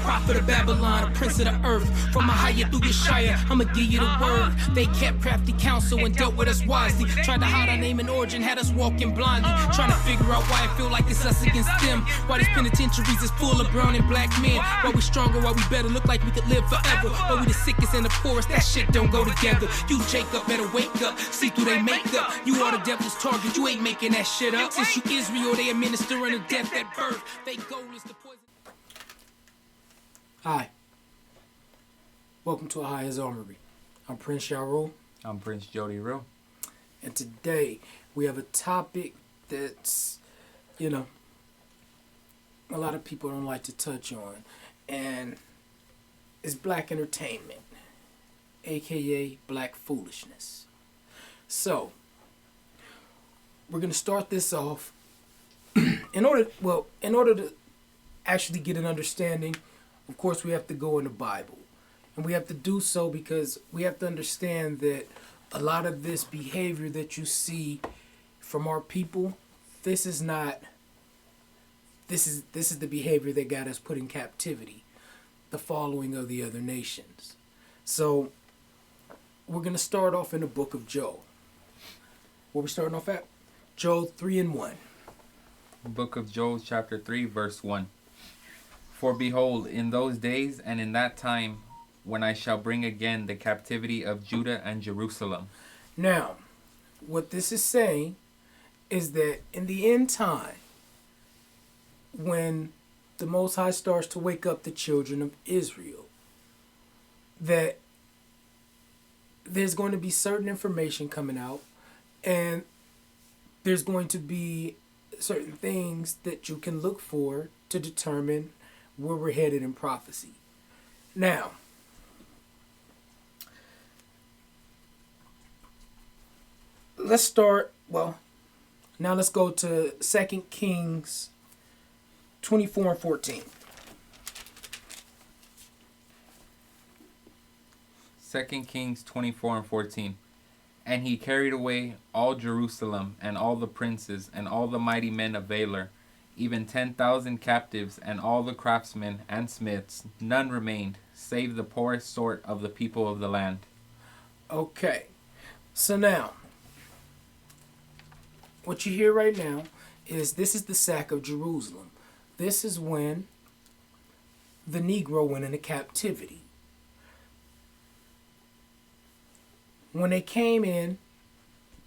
prophet of Babylon, a prince of the earth. From a higher through your shire, I'ma give you the word. They kept crafty counsel and dealt with us wisely. Tried to hide our name and origin, had us walking blindly. Trying to figure out why it feel like it's us against them. Why these penitentiaries is full of brown and black men. Why we stronger, why we better, look like we could live forever. Why we the sickest and the poorest, that shit don't go together. You Jacob better wake up, see through they makeup. You are the devil's target, you ain't making that shit up. Since you Israel, they administering a death at birth. They goal is the poison. Hi. Welcome to Ahia's Armory. I'm Prince Yarul. I'm Prince Jody Real. And today we have a topic that's, a lot of people don't like to touch on. And it's black entertainment, aka black foolishness. So, we're going to start this off. In order to actually get an understanding, of course we have to go in the Bible. And we have to do so because we have to understand that a lot of this behavior that you see from our people, this is the behavior that got us put in captivity, the following of the other nations. So we're going to start off in the book of Joel. Where we starting off at? Joel 3:1. Book of Joel, chapter 3, verse 1. For behold, in those days and in that time, when I shall bring again the captivity of Judah and Jerusalem. Now, what this is saying is that in the end time, when the Most High starts to wake up the children of Israel, that there's going to be certain information coming out, and there's going to be certain things that you can look for to determine where we're headed in prophecy. Now, let's start, let's go to 2 Kings 24 and 14. 2 Kings 24 and 14. And he carried away all Jerusalem, and all the princes, and all the mighty men of valor, even 10,000 captives, and all the craftsmen and smiths. None remained, save the poorest sort of the people of the land. Okay, so now, what you hear right now is this is the sack of Jerusalem. This is when the Negro went into captivity. When they came in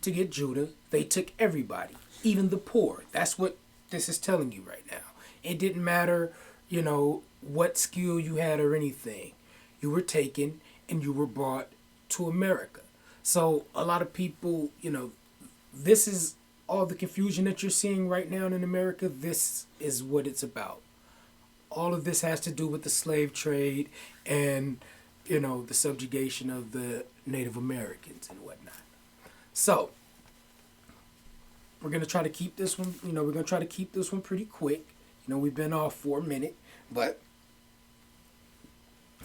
to get Judah, they took everybody, even the poor. That's what this is telling you right now. It didn't matter, what skill you had or anything. You were taken and you were brought to America. So a lot of people, this is all the confusion that you're seeing right now in America. This is what it's about. All of this has to do with the slave trade and, the subjugation of the Native Americans and whatnot. So, we're going to try to keep this one, pretty quick. We've been off for a minute, but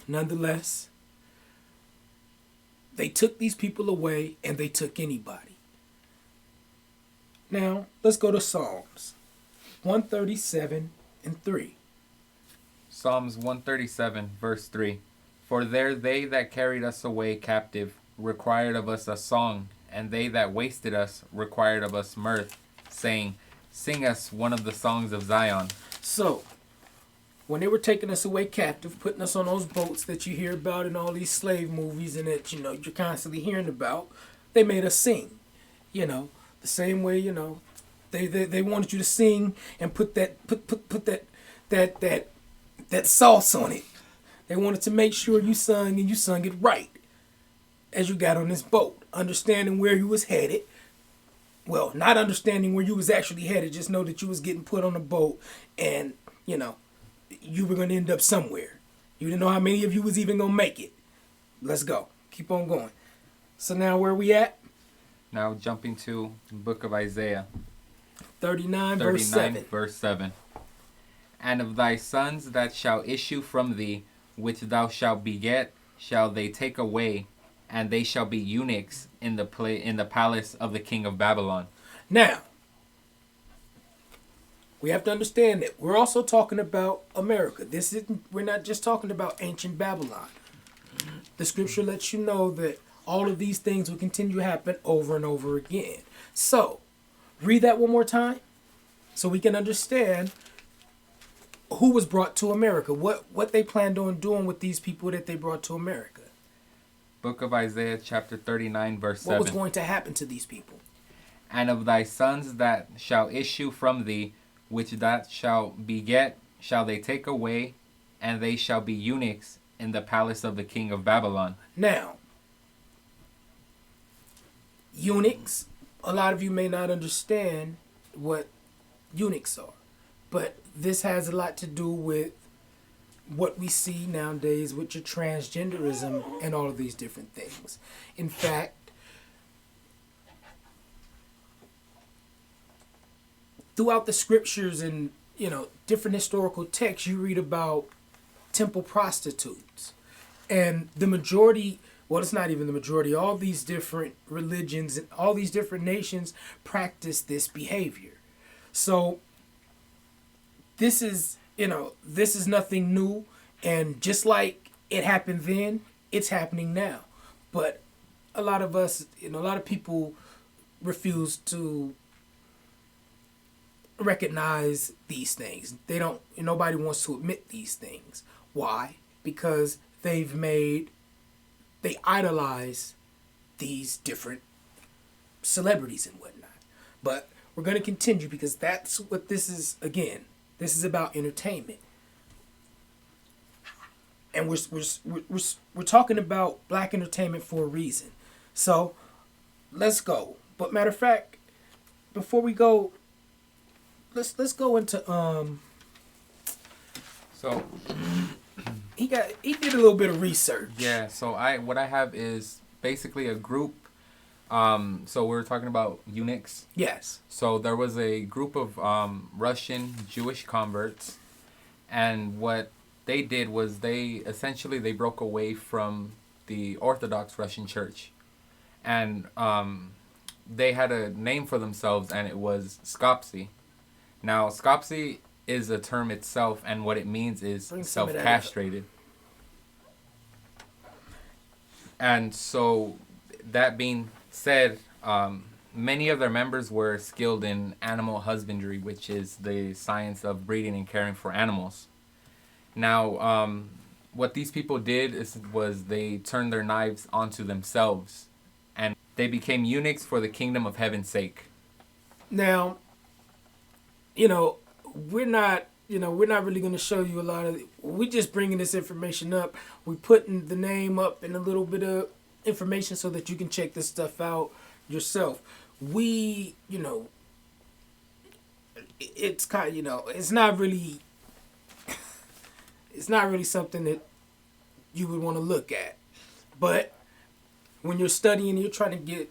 nonetheless, they took these people away and they took anybody. Now, let's go to Psalms 137 and 3. Psalms 137, verse 3. For there they that carried us away captive required of us a song, and they that wasted us required of us mirth, saying, Sing us one of the songs of Zion. So, when they were taking us away captive, putting us on those boats that you hear about in all these slave movies and that, you're constantly hearing about, they made us sing. The same way, they wanted you to sing and put that sauce on it. They wanted to make sure you sung and you sung it right as you got on this boat, understanding where you was headed. Well, not understanding where you was actually headed, just know that you was getting put on a boat and, you were going to end up somewhere. You didn't know how many of you was even going to make it. Let's go. Keep on going. So now where we at? Now jumping to the book of Isaiah. 39 verse 7. And of thy sons that shall issue from thee, which thou shalt beget, shall they take away, and they shall be eunuchs in the palace of the king of Babylon. Now, we have to understand that we're also talking about America. This isn't. We're not just talking about ancient Babylon. The scripture lets you know that all of these things will continue to happen over and over again. So, read that one more time so we can understand who was brought to America, what they planned on doing with these people that they brought to America. Book of Isaiah, chapter 39, verse 7. What was going to happen to these people? And of thy sons that shall issue from thee, which that shall beget, shall they take away, and they shall be eunuchs in the palace of the king of Babylon. Now, eunuchs, a lot of you may not understand what eunuchs are, but this has a lot to do with what we see nowadays with your transgenderism and all of these different things. In fact, throughout the scriptures and, different historical texts, you read about temple prostitutes. And the majority, well, it's not even the majority, all these different religions and all these different nations practice this behavior. So this is nothing new. And just like it happened then, it's happening now. But a lot of us, a lot of people refuse to recognize these things. Nobody wants to admit these things. Why? Because they idolize these different celebrities and whatnot. But we're going to continue because that's what this is. Again, this is about entertainment. And we're talking about black entertainment for a reason. So let's go. But matter of fact, before we go, let's go into So he did a little bit of research. yeah, so what I have is basically a group. So we were talking about eunuchs. Yes. So there was a group of Russian Jewish converts, and what they did was they broke away from the Orthodox Russian Church, and they had a name for themselves, and it was Skopsy. Now, Skopsy is a term itself, and what it means is self-castrated. And so, that being said, many of their members were skilled in animal husbandry, which is the science of breeding and caring for animals. Now, what these people did was they turned their knives onto themselves, and they became eunuchs for the kingdom of heaven's sake. Now, we're not really going to show you a lot of. We're just bringing this information up. We're putting the name up and a little bit of information so that you can check this stuff out yourself. It's kind of, it's not really something that you would want to look at. But when you're studying, you're trying to get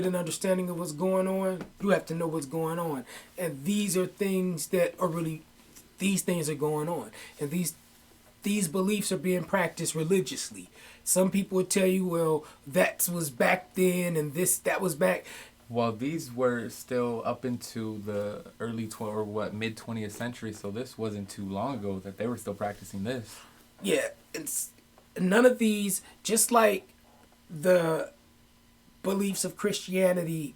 an understanding of what's going on, you have to know what's going on. And these are things that are really, these things are going on. And these beliefs are being practiced religiously. Some people would tell you, well, that was back then and that was back. Well, these were still up into the mid 20th century, so this wasn't too long ago that they were still practicing this. Yeah, none of these, just like the beliefs of Christianity,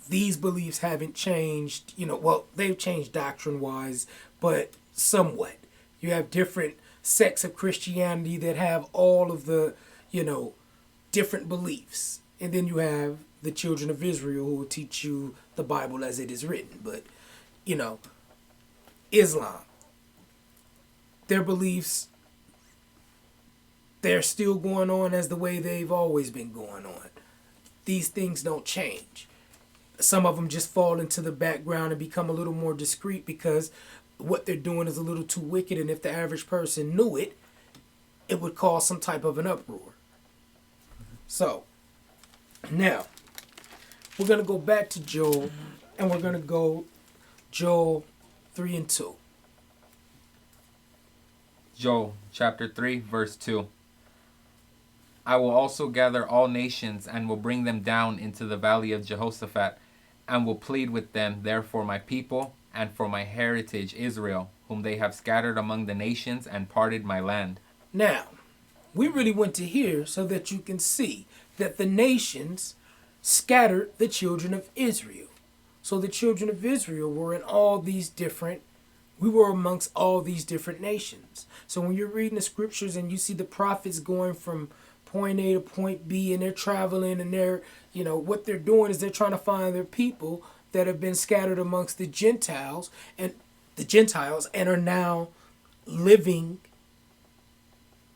these beliefs haven't changed, well, they've changed doctrine-wise, but somewhat. You have different sects of Christianity that have all of the, different beliefs. And then you have the children of Israel who will teach you the Bible as it is written. But, Islam, their beliefs, they're still going on as the way they've always been going on. These things don't change. Some of them just fall into the background and become a little more discreet because what they're doing is a little too wicked, and if the average person knew it, it would cause some type of an uproar. So, now, we're going to go back to Joel, and we're going to go Joel 3 and 2. Joel chapter 3, verse 2. I will also gather all nations and will bring them down into the valley of Jehoshaphat, and will plead with them there for my people and for my heritage Israel, whom they have scattered among the nations and parted my land. Now, we really went to here so that you can see that the nations scattered the children of Israel. So the children of Israel were in all these different, we were amongst all these different nations. So when you're reading the scriptures and you see the prophets going from point A to point B and they're traveling and they're, what they're doing is they're trying to find their people that have been scattered amongst the Gentiles and are now living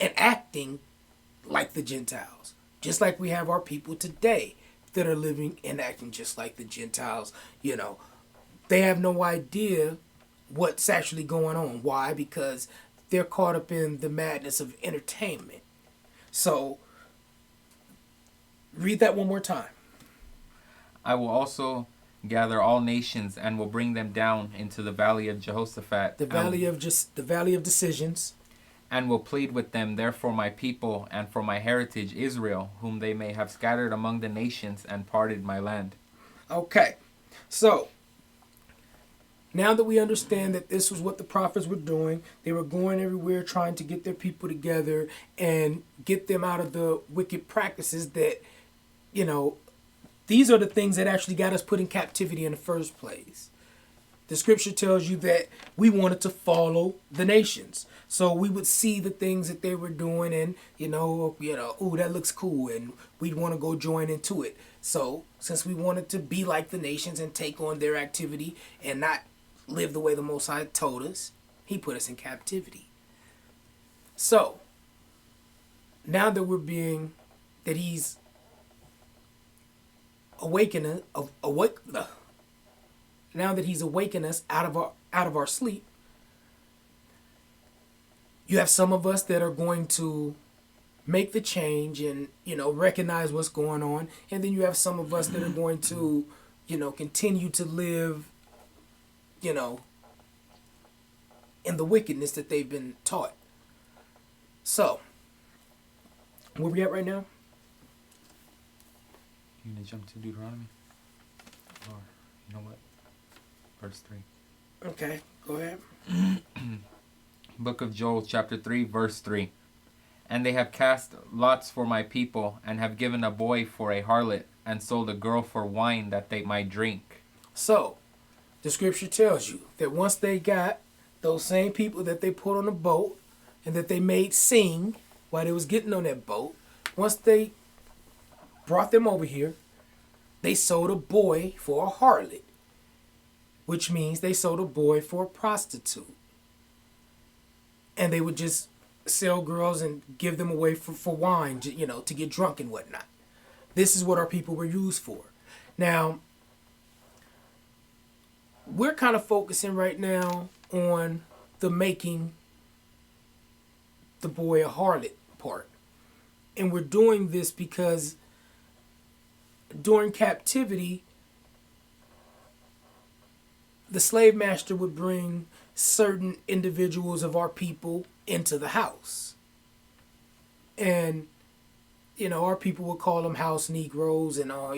and acting like the Gentiles. Just like we have our people today that are living and acting just like the Gentiles. They have no idea what's actually going on. Why? Because they're caught up in the madness of entertainment. So, read that one more time. I will also gather all nations and will bring them down into the valley of Jehoshaphat. The valley of decisions. And will plead with them there for my people and for my heritage Israel, whom they may have scattered among the nations and parted my land. Okay, so now that we understand that this was what the prophets were doing, they were going everywhere trying to get their people together and get them out of the wicked practices that, these are the things that actually got us put in captivity in the first place. The scripture tells you that we wanted to follow the nations. So we would see the things that they were doing and, ooh, that looks cool. And we'd want to go join into it. So since we wanted to be like the nations and take on their activity and not live the way the Most High told us, he put us in captivity. So now that he's now that he's awakened us out of our sleep, you have some of us that are going to make the change and recognize what's going on, and then you have some of us that are going to continue to live in the wickedness that they've been taught. So where we at right now? You gonna jump to Deuteronomy? Or you know what? Verse 3. Okay, go ahead. Book of Joel, chapter 3, verse 3. And they have cast lots for my people, and have given a boy for a harlot, and sold a girl for wine that they might drink. So, the scripture tells you that once they got those same people that they put on the boat, and that they made sing while they was getting on that boat, once they brought them over here, they sold a boy for a harlot, which means they sold a boy for a prostitute. And they would just sell girls and give them away for wine, to get drunk and whatnot. This is what our people were used for. Now, we're kind of focusing right now on the making the boy a harlot part. And we're doing this because during captivity, the slave master would bring certain individuals of our people into the house. And, our people would call them house Negroes and all,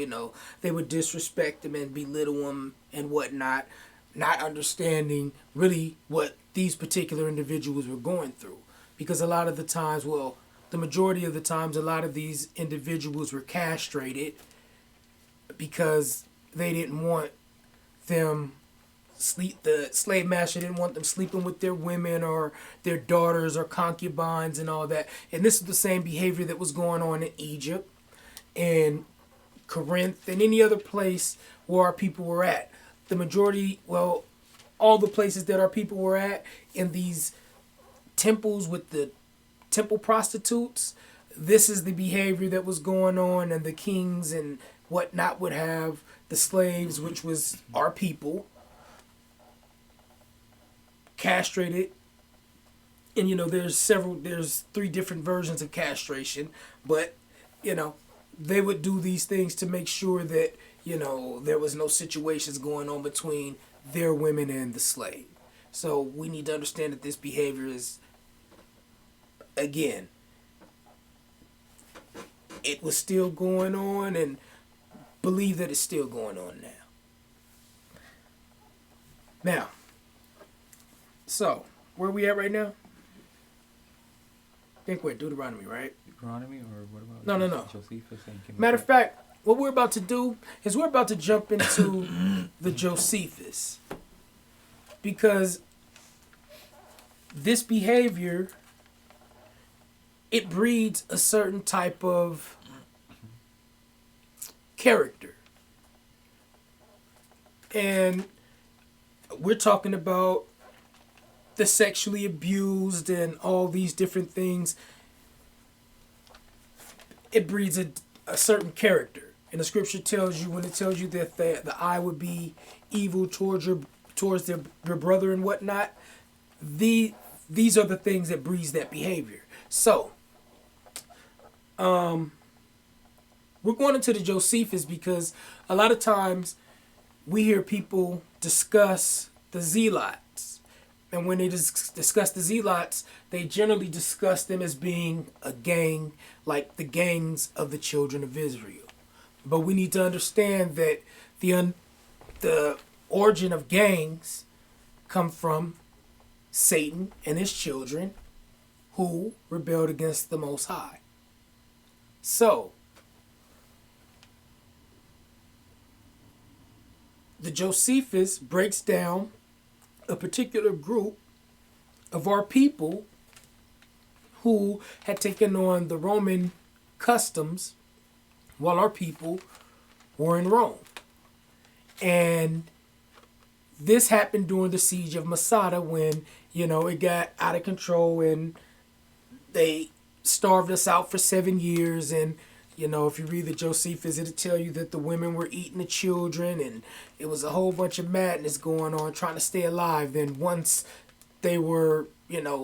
they would disrespect them and belittle them and whatnot, not understanding really what these particular individuals were going through. Because a lot of the times, the majority of the times, a lot of these individuals were castrated because they didn't want them the slave master didn't want them sleeping with their women or their daughters or concubines and all that. And this is the same behavior that was going on in Egypt and Corinth and any other place where our people were at. The majority, all the places that our people were at in these temples with the temple prostitutes, this is the behavior that was going on, and the kings and whatnot would have the slaves, which was our people, castrated. And there's 3 different versions of castration, but they would do these things to make sure that there was no situations going on between their women and the slave. So we need to understand that this behavior is, again, it was still going on, and believe that it's still going on now. Now, so where we at right now? I think we're at Deuteronomy, right? Deuteronomy, or what about No. Josephus and King Matter of fact, what we're about to do is we're about to jump into the Josephus. Because this behavior, it breeds a certain type of character. And we're talking about the sexually abused and all these different things. It breeds a certain character. And the scripture tells you, when it tells you that the eye would be evil towards your brother and whatnot, these are the things that breeds that behavior. So, we're going into the Josephus because a lot of times we hear people discuss the Zealots. And when they discuss the Zealots, they generally discuss them as being a gang like the gangs of the children of Israel. But we need to understand that the origin of gangs come from Satan and his children who rebelled against the Most High. So, the Josephus breaks down a particular group of our people who had taken on the Roman customs while our people were in Rome. And this happened during the siege of Masada when, it got out of control and they starved us out for 7 years. And, if you read the Josephus, it'll tell you that the women were eating the children and it was a whole bunch of madness going on trying to stay alive. Then once they were,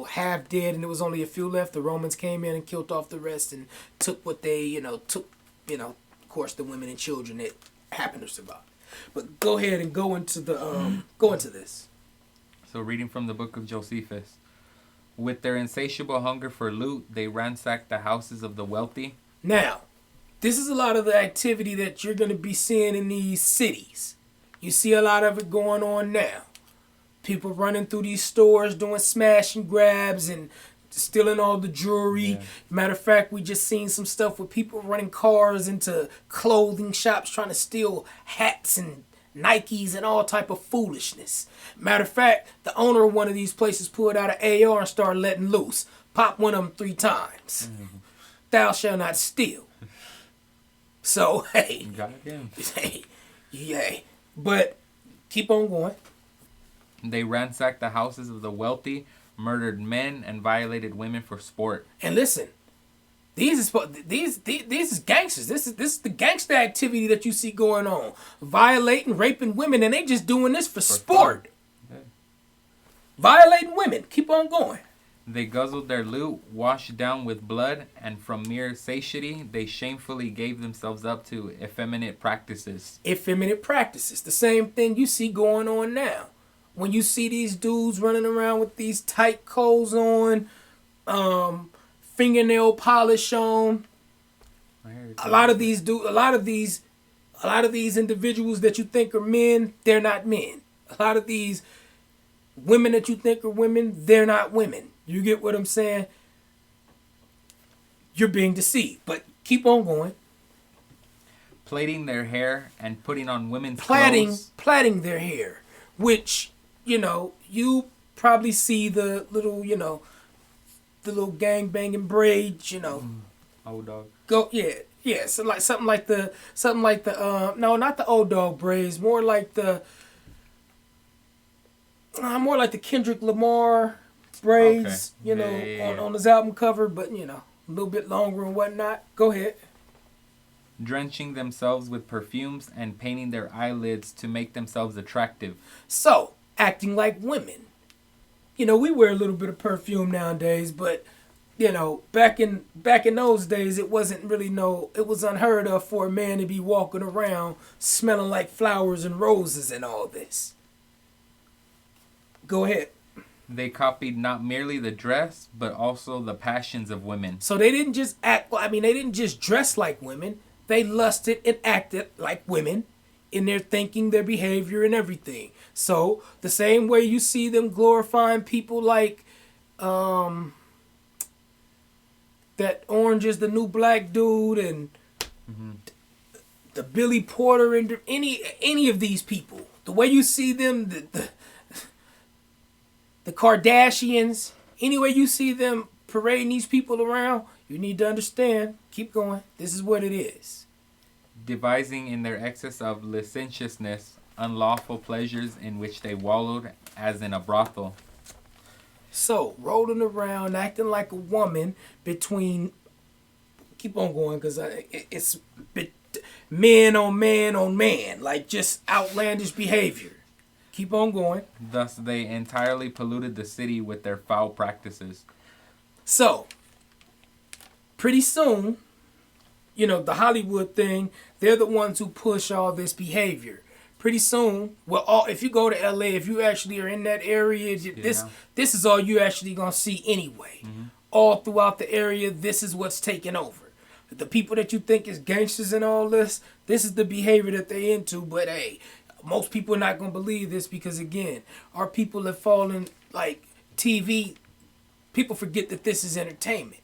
half dead and there was only a few left, the Romans came in and killed off the rest and took what they, took, of course, the women and children that happened to survive. But go ahead and go into this. So, reading from the book of Josephus. With their insatiable hunger for loot, they ransacked the houses of the wealthy. Now, this is a lot of the activity that you're going to be seeing in these cities. You see a lot of it going on now. People running through these stores doing smash and grabs and stealing all the jewelry. Yeah. Matter of fact, we just seen some stuff with people running cars into clothing shops trying to steal hats and Nikes and all type of foolishness. Matter of fact, the owner of one of these places pulled out an AR and started letting loose. Pop one of them 3 times. Mm-hmm. Thou shalt not steal. So, hey. Goddamn. Hey. But keep on going. They ransacked the houses of the wealthy, murdered men, and violated women for sport. And listen, these is gangsters. This is the gangster activity that you see going on, violating, raping women, and they just doing this for sport. Okay. Violating women. Keep on going. They guzzled their loot, washed down with blood, and from mere satiety, they shamefully gave themselves up to effeminate practices. Effeminate practices. The same thing you see going on now. When you see these dudes running around with these tight clothes on, fingernail polish on, a lot of these individuals that you think are men, they're not men. A lot of these women that you think are women, they're not women. You get what I'm saying? You're being deceived. But keep on going. Plaiting their hair and putting on women's clothes. Plaiting their hair. Which, you probably see the little, the little gang banging braids, Old dog. Yeah. So like something like the no, not the old dog braids, more like the Kendrick Lamar braids, okay. On his album cover, but a little bit longer and whatnot. Go ahead. Drenching themselves with perfumes and painting their eyelids to make themselves attractive. So, acting like women. We wear a little bit of perfume nowadays, but back in those days, it wasn't really it was unheard of for a man to be walking around smelling like flowers and roses and all this. Go ahead. They copied not merely the dress, but also the passions of women. So they didn't just they didn't just dress like women. They lusted and acted like women. in their thinking, their behavior, and everything. So the same way you see them glorifying people like that Orange is the New Black dude and the Billy Porter and any of these people, the way you see them, the Kardashians, any way you see them parading these people around, you need to understand. Keep going. This is what it is. Devising in their excess of licentiousness unlawful pleasures in which they wallowed as in a brothel. So, rolling around, acting like a woman between... Keep on going, because it's man on man on man. Like, just outlandish behavior. Keep on going. Thus they entirely polluted the city with their foul practices. So, pretty soon, you know, the Hollywood thing, they're the ones who push all this behavior. Pretty soon, well, if you go to LA, if you actually are in that area, this is all you actually gonna see anyway. Mm-hmm. All throughout the area, this is what's taking over. The people that you think is gangsters and all this is the behavior that they into. But hey, most people are not gonna believe this because again, our people have fallen like TV. People forget that this is entertainment.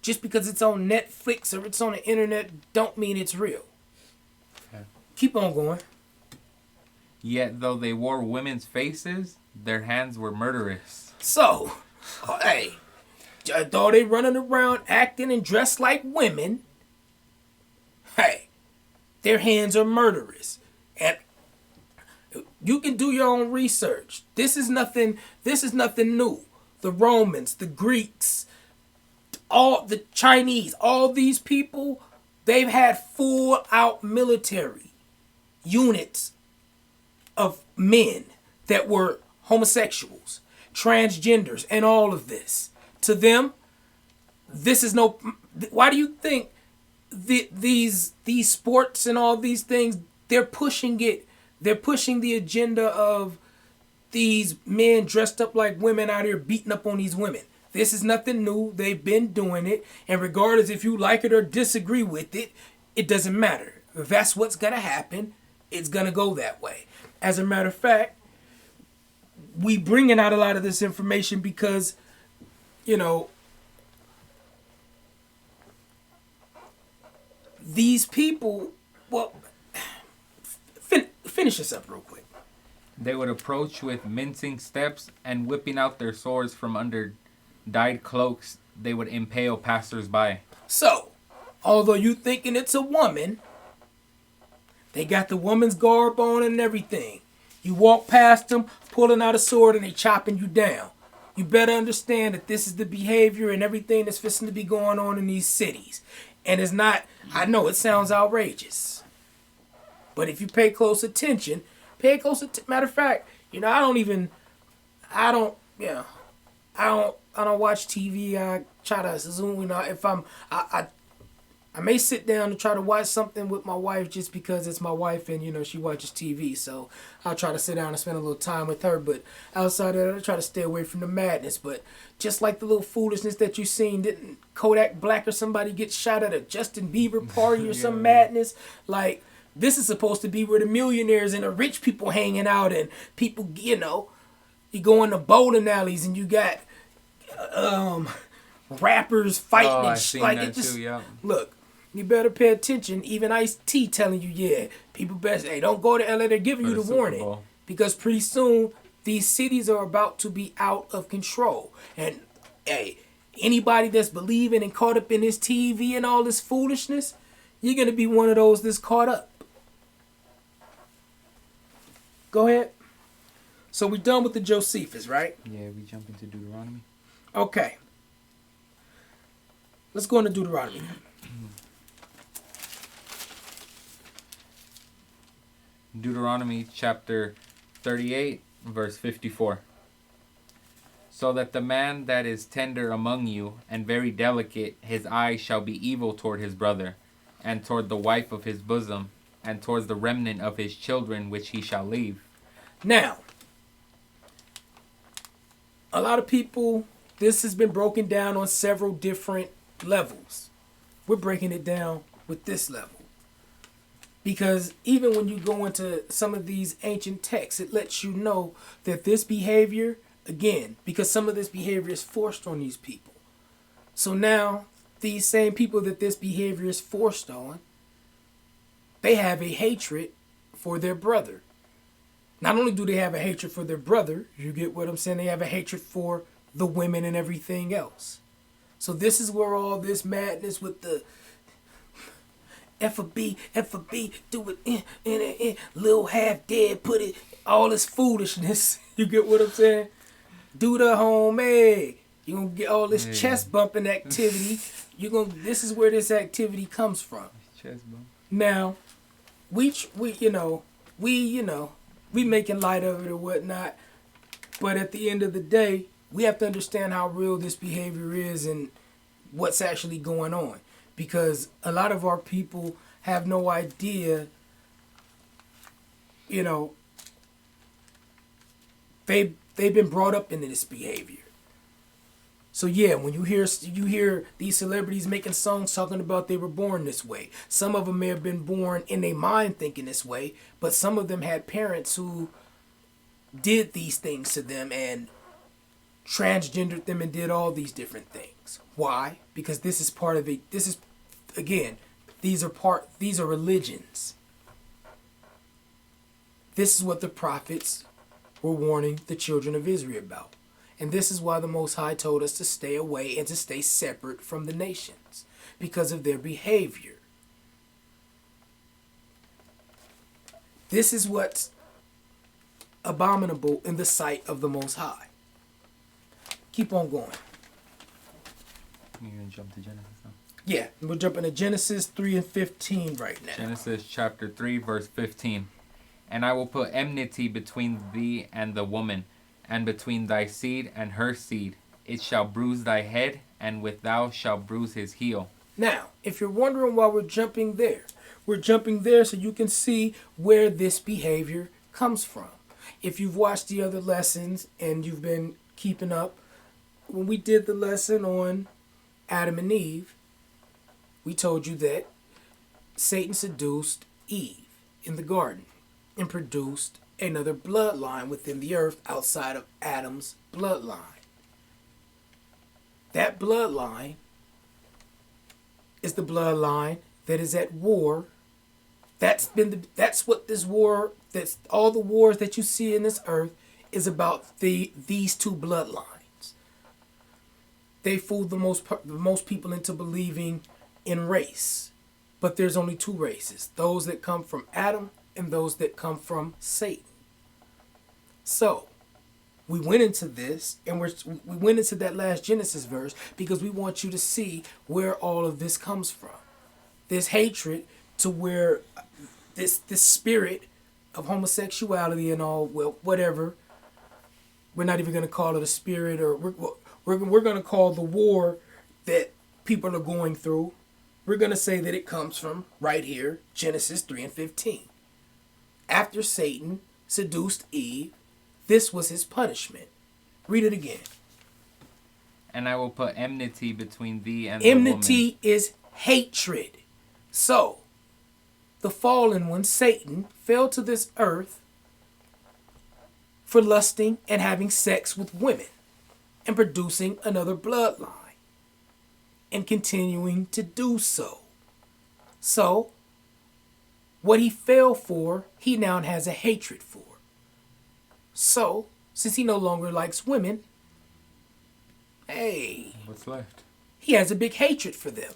Just because it's on Netflix or it's on the internet, don't mean it's real. Okay. Keep on going. Yet though they wore women's faces, their hands were murderous. So, hey, though they running around acting and dressed like women, hey, their hands are murderous. And you can do your own research. This is nothing new. The Romans, the Greeks, all the Chinese, all these people, they've had full out military units of men that were homosexuals, transgenders, and all of this. To them, this is no... Why do you think these sports and all these things, they're pushing it? They're pushing the agenda of these men dressed up like women out here beating up on these women. This is nothing new. They've been doing it. And regardless if you like it or disagree with it, it doesn't matter. If that's what's going to happen, it's going to go that way. As a matter of fact, we bringing out a lot of this information because, you know, these people, well, finish this up real quick. They would approach with mincing steps and whipping out their swords from under dyed cloaks. They would impale passers-by. So, although you thinking it's a woman, they got the woman's garb on and everything. You walk past them, pulling out a sword, and they chopping you down. You better understand that this is the behavior and everything that's fixing to be going on in these cities. And it's not, I know it sounds outrageous. But if you pay close attention, matter of fact, you know, I don't watch TV. I try to zoom, you know, if I may sit down and try to watch something with my wife just because it's my wife and, you know, she watches TV. So I'll try to sit down and spend a little time with her. But outside of that, I try to stay away from the madness. But just like the little foolishness that you seen, didn't Kodak Black or somebody get shot at a Justin Bieber party or some madness? Like, this is supposed to be where the millionaires and the rich people hanging out and people, you know, you go in the bowling alleys and you got rappers fighting and shit. Like, it just, look. You better pay attention. Even Ice-T telling you, yeah, people best, hey, don't go to LA. They're giving you the warning. Because pretty soon, these cities are about to be out of control. And, hey, anybody that's believing and caught up in this TV and all this foolishness, you're going to be one of those that's caught up. Go ahead. So we done with the Josephus, right? Yeah, we jump into Deuteronomy. Okay. Let's go into Deuteronomy. Deuteronomy chapter 38, verse 54. So that the man that is tender among you and very delicate, his eye shall be evil toward his brother, and toward the wife of his bosom, and towards the remnant of his children which he shall leave. Now, a lot of people, this has been broken down on several different levels. We're breaking it down with this level. Because even when you go into some of these ancient texts, it lets you know that this behavior, again, because some of this behavior is forced on these people. So now, these same people that this behavior is forced on, they have a hatred for their brother. Not only do they have a hatred for their brother, you get what I'm saying, they have a hatred for the women and everything else. So this is where all this madness with the F a B, do it, little half dead, put it, all this foolishness. You get what I'm saying? Do the homemade. You're going to get all this chest bumping activity. This is where this activity comes from. Chest bump. Now, we making light of it or whatnot, but at the end of the day, we have to understand how real this behavior is and what's actually going on. Because a lot of our people have no idea, they've been brought up into this behavior. So yeah, when you hear these celebrities making songs talking about they were born this way. Some of them may have been born in their mind thinking this way, but some of them had parents who did these things to them and transgendered them and did all these different things. Why? Because this is part of it. This is, again, these are religions. This is what the prophets were warning the children of Israel about. And this is why the Most High told us to stay away and to stay separate from the nations, because of their behavior. This is what's abominable in the sight of the Most High. Keep on going. You're going to jump to Genesis now? Yeah, we're jumping to Genesis 3 and 15 right now. Genesis chapter 3, verse 15. And I will put enmity between thee and the woman, and between thy seed and her seed. It shall bruise thy head, and with thou shalt bruise his heel. Now, if you're wondering why we're jumping there so you can see where this behavior comes from. If you've watched the other lessons and you've been keeping up, when we did the lesson on Adam and Eve, we told you that Satan seduced Eve in the garden and produced another bloodline within the earth outside of Adam's bloodline. That bloodline is the bloodline that is at war. That's what this war, that's all the wars that you see in this earth is about these two bloodlines. They fooled the most people into believing in race. But there's only two races. Those that come from Adam and those that come from Satan. So, we went into this, and we went into that last Genesis verse because we want you to see where all of this comes from. This hatred to where this spirit of homosexuality and all, well, whatever. We're not even going to call it a spirit, or we're going to call the war that people are going through. We're going to say that it comes from right here, Genesis 3 and 15. After Satan seduced Eve, this was his punishment. Read it again. And I will put enmity between thee and the woman. Enmity is hatred. So, the fallen one, Satan, fell to this earth for lusting and having sex with women and producing another bloodline and continuing to do so. So, what he fell for, he now has a hatred for. So, since he no longer likes women, hey, what's left? He has a big hatred for them.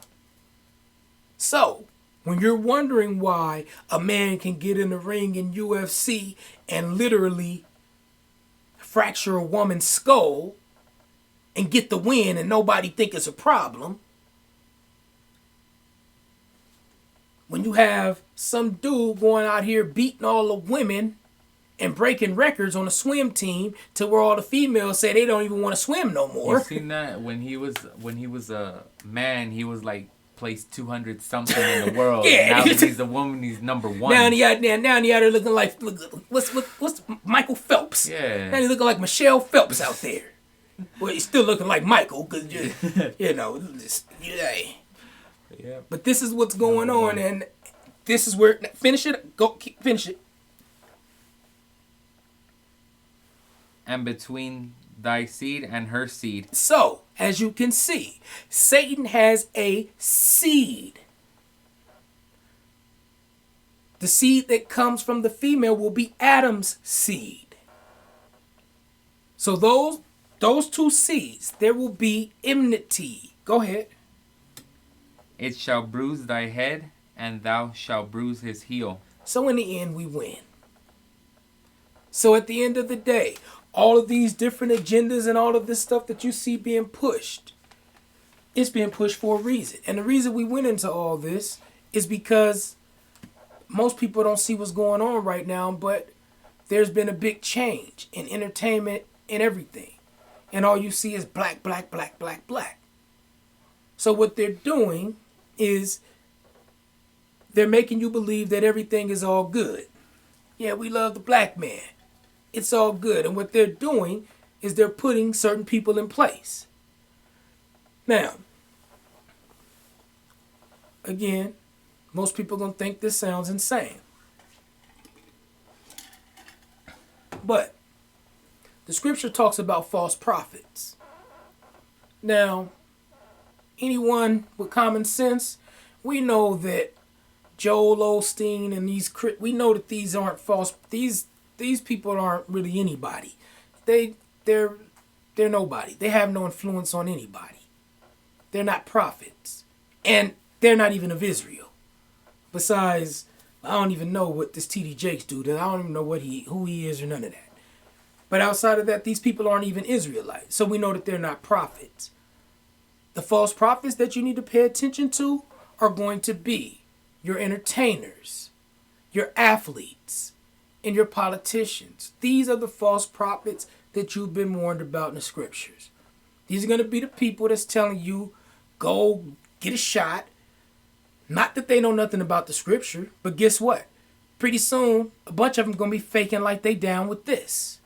So, when you're wondering why a man can get in the ring in UFC and literally fracture a woman's skull and get the win and nobody think it's a problem, when you have some dude going out here beating all the women and breaking records on a swim team to where all the females say they don't even want to swim no more. You seen that when he was a man, he was like placed 200 something in the world. Yeah. Now that he's a woman, he's number one. Now he out there looking like what's Michael Phelps. Yeah. Now he's looking like Michelle Phelps out there. Well, he's still looking like Michael because yeah. Yeah. But this is what's going on, and this is where, finish it, finish it. And between thy seed and her seed. So, as you can see, Satan has a seed. The seed that comes from the female will be Adam's seed. So those two seeds, there will be enmity. Go ahead. It shall bruise thy head, and thou shalt bruise his heel. So in the end, we win. So at the end of the day, all of these different agendas and all of this stuff that you see being pushed, it's being pushed for a reason. And the reason we went into all this is because most people don't see what's going on right now, but there's been a big change in entertainment and everything. And all you see is black, black, black, black, black. So what they're doing is they're making you believe that everything is all good. Yeah, we love the black man. It's all good. And what they're doing is they're putting certain people in place. Now, again, most people are going to think this sounds insane. But the scripture talks about false prophets. Now, anyone with common sense, we know that Joel Osteen and we know that these aren't false. These people aren't really anybody. They're nobody. They have no influence on anybody. They're not prophets. And they're not even of Israel. Besides, I don't even know what this T.D. Jakes do. I don't even know who he is or none of that. But outside of that, these people aren't even Israelites. So we know that they're not prophets. The false prophets that you need to pay attention to are going to be your entertainers, your athletes, and your politicians. These are the false prophets that you've been warned about in the scriptures. These are going to be the people that's telling you, go get a shot. Not that they know nothing about the scripture, but guess what? Pretty soon, a bunch of them going to be faking like they down with this.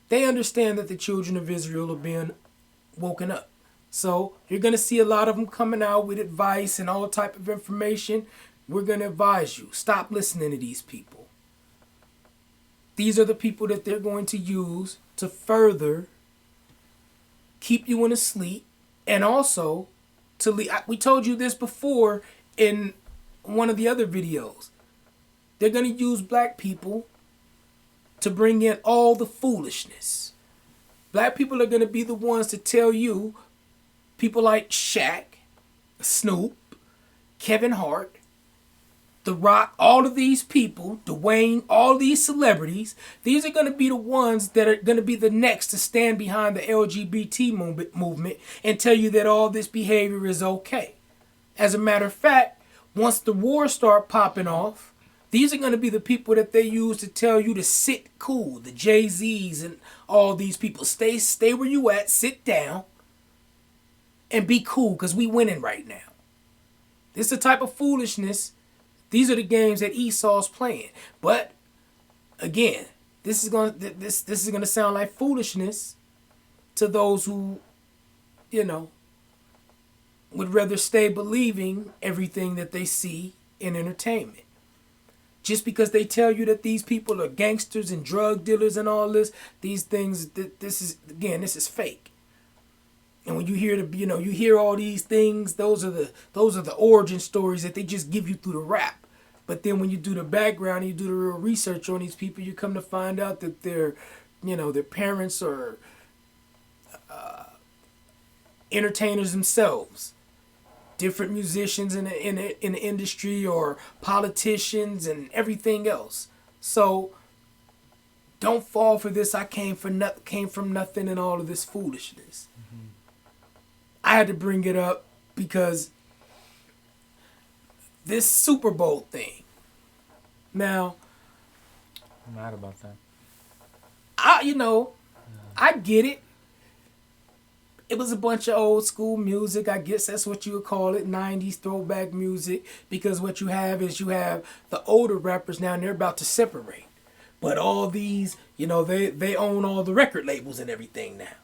They understand that the children of Israel are being woken up. So you're going to see a lot of them coming out with advice and all type of information. We're going to advise you, stop listening to these people. These are the people that they're going to use to further keep you in a sleep, and also to lead. We told you this before in one of the other videos. They're going to use black people to bring in all the foolishness. Black people are going to be the ones to tell you, people like Shaq, Snoop, Kevin Hart, The Rock, all of these people, Dwayne, all these celebrities, these are going to be the ones that are going to be the next to stand behind the LGBT movement and tell you that all this behavior is okay. As a matter of fact, once the wars start popping off, these are going to be the people that they use to tell you to sit cool. The Jay-Z's and all these people. Stay where you at, sit down, and be cool, because we winning right now. This is the type of foolishness. These are the games that Esau's playing. But again, this is gonna sound like foolishness to those who, would rather stay believing everything that they see in entertainment. Just because they tell you that these people are gangsters and drug dealers and all this, these things, this is fake. And when you hear you hear all these things, those are the origin stories that they just give you through the rap. But then when you do the background and you do the real research on these people, you come to find out that their parents are entertainers themselves, different musicians in the industry, or politicians and everything else. So don't fall for this. I came from nothing and all of this foolishness. Mm-hmm. I had to bring it up because this Super Bowl thing. Now, I'm mad about that. I get it. It was a bunch of old school music. I guess that's what you would call it, 90s throwback music, because what you have is the older rappers now, and they're about to separate. But all these, they own all the record labels and everything now.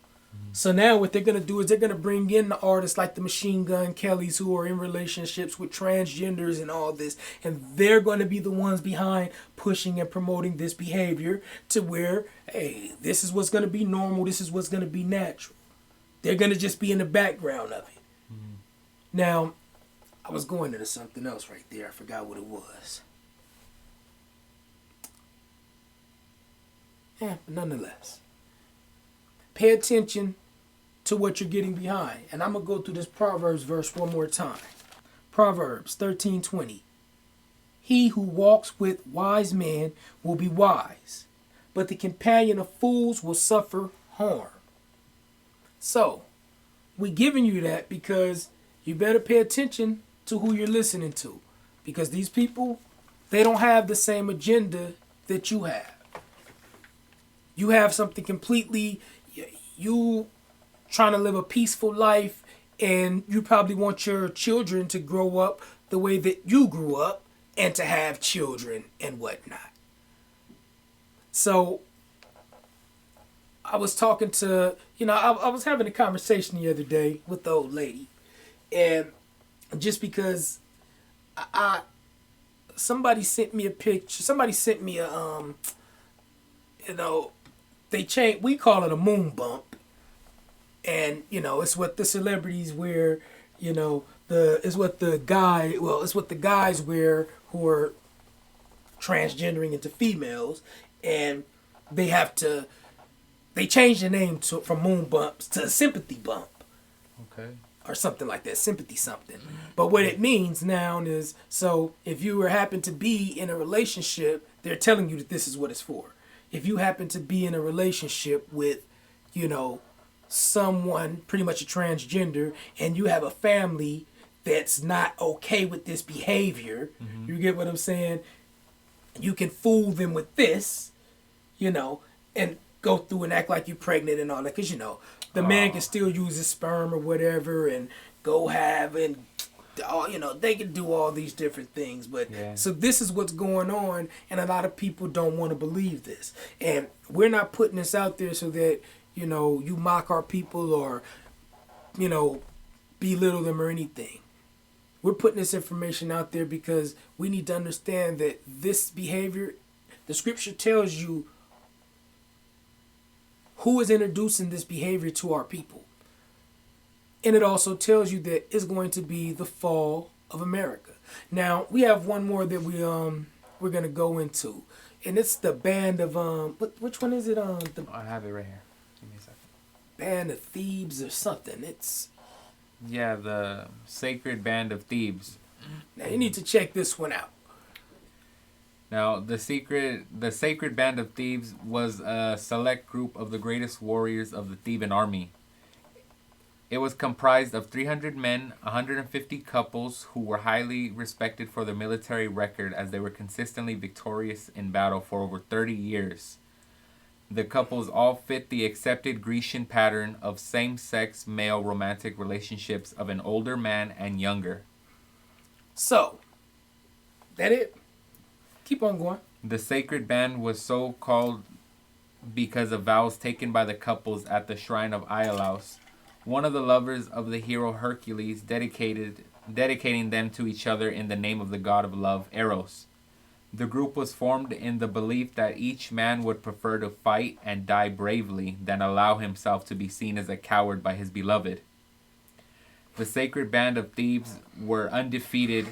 So now what they're going to do is they're going to bring in the artists like the Machine Gun Kellys who are in relationships with transgenders and all this. And they're going to be the ones behind pushing and promoting this behavior to where, hey, this is what's going to be normal. This is what's going to be natural. They're going to just be in the background of it. Now, I was going into something else right there. I forgot what it was. But nonetheless, pay attention to what you're getting behind. And I'm going to go through this Proverbs verse one more time. Proverbs 13:20. He who walks with wise men will be wise, but the companion of fools will suffer harm. So, we're giving you that because you better pay attention to who you're listening to. Because these people, they don't have the same agenda that you have. You have something completely, you trying to live a peaceful life, and you probably want your children to grow up the way that you grew up and to have children and whatnot. So I was talking to, I was having a conversation the other day with the old lady, and just because somebody sent me a picture, somebody sent me a, we call it a moon bump. And, it's what the celebrities wear, it's what the guys wear who are transgendering into females. And they change the name from moon bumps to sympathy bump. Okay. Or something like that, sympathy something. But what it means now is, so if you happen to be in a relationship, they're telling you that this is what it's for. If you happen to be in a relationship with, someone pretty much a transgender, and you have a family that's not okay with this behavior, you get what I'm saying? You can fool them with this, and go through and act like you're pregnant and all that, because the man can still use his sperm or whatever and go have and they can do all these different things. But So this is what's going on, and a lot of people don't want to believe this. And we're not putting this out there so that you mock our people or belittle them or anything. We're putting this information out there because we need to understand that this behavior, the scripture tells you who is introducing this behavior to our people. And it also tells you that it's going to be the fall of America. Now, we have one more that we're going to go into. And it's the band of, which one is it? I have it right here. Give me a second. Band of Thebes or something. It's... Yeah, the Sacred Band of Thebes. Now, you need to check this one out. Now, the Sacred Band of Thebes was a select group of the greatest warriors of the Theban army. It was comprised of 300 men, 150 couples who were highly respected for their military record as they were consistently victorious in battle for over 30 years. The couples all fit the accepted Grecian pattern of same-sex male romantic relationships of an older man and younger. So, that it? Keep on going. The sacred band was so called because of vows taken by the couples at the shrine of Iolaus, one of the lovers of the hero Hercules, dedicating them to each other in the name of the god of love, Eros. The group was formed in the belief that each man would prefer to fight and die bravely than allow himself to be seen as a coward by his beloved. The sacred band of Thebes were undefeated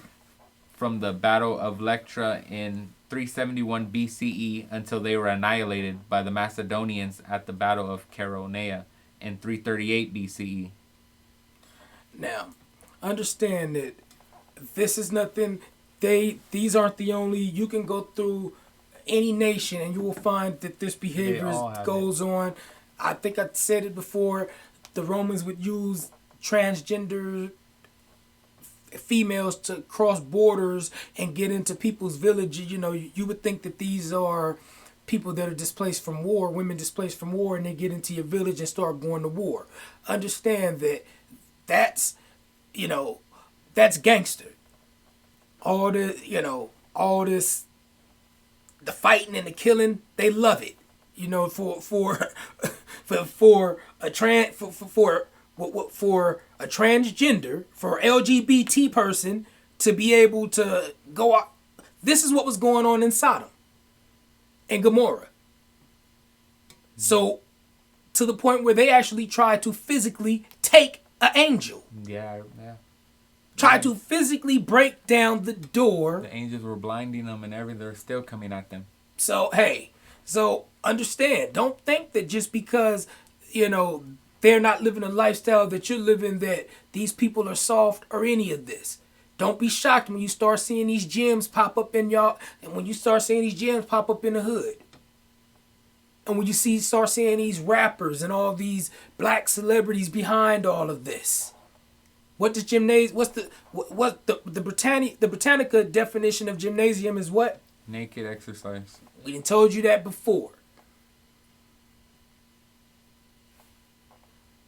from the Battle of Lectra in 371 BCE until they were annihilated by the Macedonians at the Battle of Chaeronea in 338 BCE. Now, understand that this is nothing. These aren't the only. You can go through any nation and you will find that this behavior goes on. I think I said it before. The Romans would use transgender females to cross borders and get into people's villages. You would think that these are people that are displaced from war, women displaced from war, and they get into your village and start going to war. Understand that that's gangster. All this, the fighting and the killing, they love it. For for a transgender, for LGBT person to be able to go out. This is what was going on in Sodom and Gomorrah. So, to the point where they actually tried to physically take an angel. Yeah. Tried to physically break down the door. The angels were blinding them and everything. They're still coming at them. So, hey, understand. Don't think that just because, they're not living a lifestyle that you're living, that these people are soft or any of this. Don't be shocked when you start seeing these gems pop up in y'all, and when you start seeing these gems pop up in the hood. And when you start seeing these rappers and all these black celebrities behind all of this. What does the Britannica definition of gymnasium is what? Naked exercise. We done told you that before.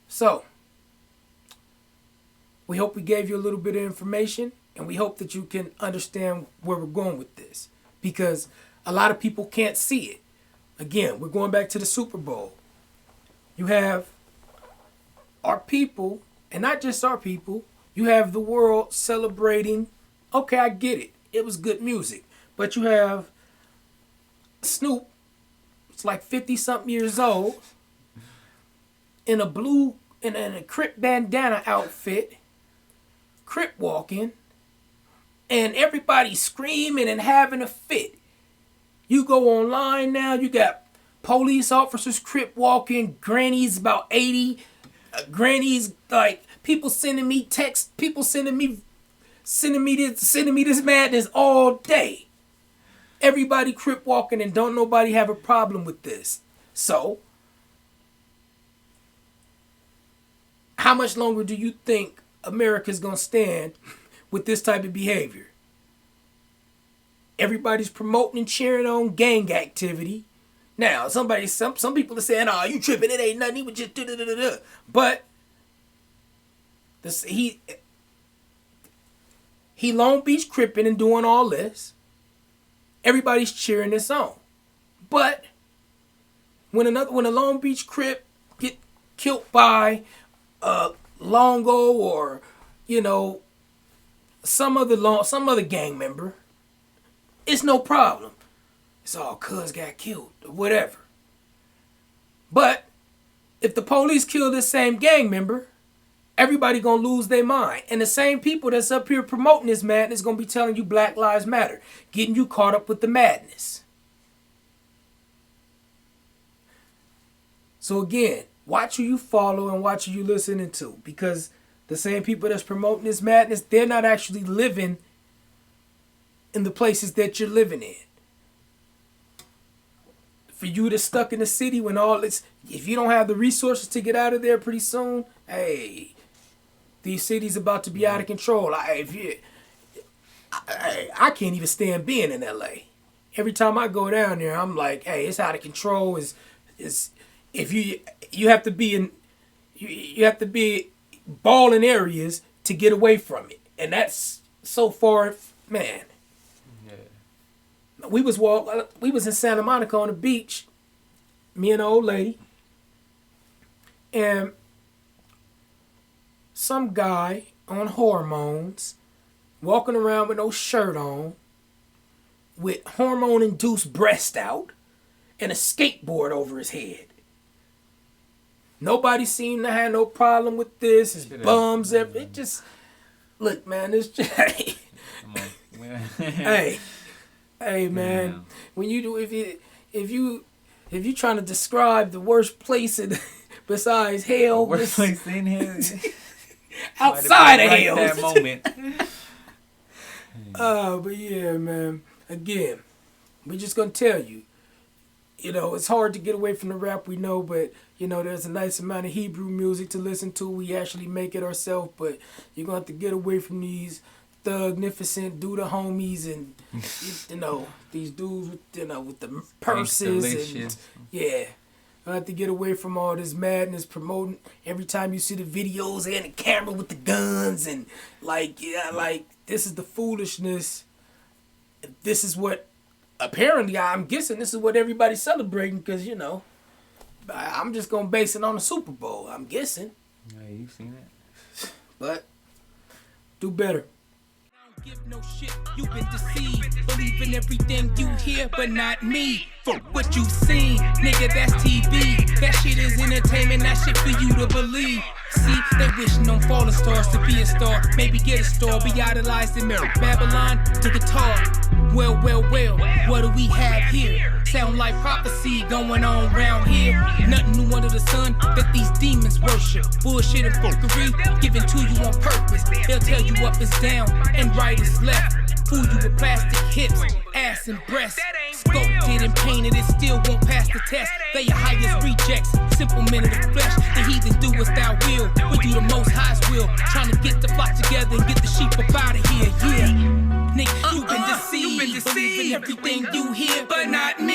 So, we hope we gave you a little bit of information, and we hope that you can understand where we're going with this, because a lot of people can't see it. Again, we're going back to the Super Bowl. You have our people, and not just our people, you have the world celebrating. Okay, I get it. It was good music. But you have Snoop, it's like 50-something years old, in a Crip bandana outfit, Crip walking, and everybody screaming and having a fit. You go online now, you got police officers Crip walking, grannies about 80, grannies, like, people sending me texts, people sending me this madness all day. Everybody Crip walking, and don't nobody have a problem with this. So, how much longer do you think America's gonna stand with this type of behavior? Everybody's promoting and cheering on gang activity. Now, some people are saying, "Oh, you tripping? It ain't nothing. He was just da-da-da-da-da." But he Long Beach cripping and doing all this. Everybody's cheering this on. But when a Long Beach Crip get killed by Longo or some other gang member, it's no problem. It's all cuz got killed or whatever. But if the police kill this same gang member, everybody gonna lose their mind. And the same people that's up here promoting this madness gonna be telling you Black Lives Matter, getting you caught up with the madness. So again, watch who you follow and watch who you listening to, because the same people that's promoting this madness, they're not actually living in the places that you're living in. For you that's stuck in the city when all this, if you don't have the resources to get out of there pretty soon, hey, these cities about to be out of control. I can't even stand being in LA. Every time I go down there, I'm like, hey, it's out of control. Is if you have to be in, you have to be balling areas to get away from it, and that's so far, man. Yeah. We was in Santa Monica on the beach, me and an old lady, and some guy on hormones, walking around with no shirt on, with hormone-induced breast out, and a skateboard over his head. Nobody seemed to have no problem with this. His bums, it just, look, man, it's just, hey, man, yeah. When you do, if you trying to describe the worst place besides hell, the worst place in hell, outside of hell, that moment. But yeah, man. Again, we're just gonna tell you. It's hard to get away from the rap, we know, but there's a nice amount of Hebrew music to listen to. We actually make it ourselves, but you're gonna have to get away from these thugnificent the homies and these dudes with the purses and yeah. I have to get away from all this madness promoting every time you see the videos and the camera with the guns and like this is the foolishness. This is what apparently I'm guessing this is what everybody's celebrating because I'm just gonna base it on the Super Bowl. I'm guessing, Yeah, you seen it? but do better. Give no shit, you've been deceived. Believe in everything you hear, but not me. For what you've seen, nigga, that's TV. That shit is entertainment, that shit for you to believe. See, they wishing on falling stars to be a star. Maybe get a star, be idolized in Babylon to guitar. Well, what do we have here? Sound like prophecy going on round here. Nothing new under the sun that these demons worship. Bullshit and fuckery given to you on purpose. They'll tell you up is down and right is left. Fool you with plastic hips, ass and breasts. Sculpted and painted, it still won't pass the test. They your highest rejects, simple men of the flesh. The heathens do as thou will, we do the most high's will. Trying to get the flock together and get the sheep up out of here, yeah. Nigga, you've been deceived, believe in everything you hear, but not me.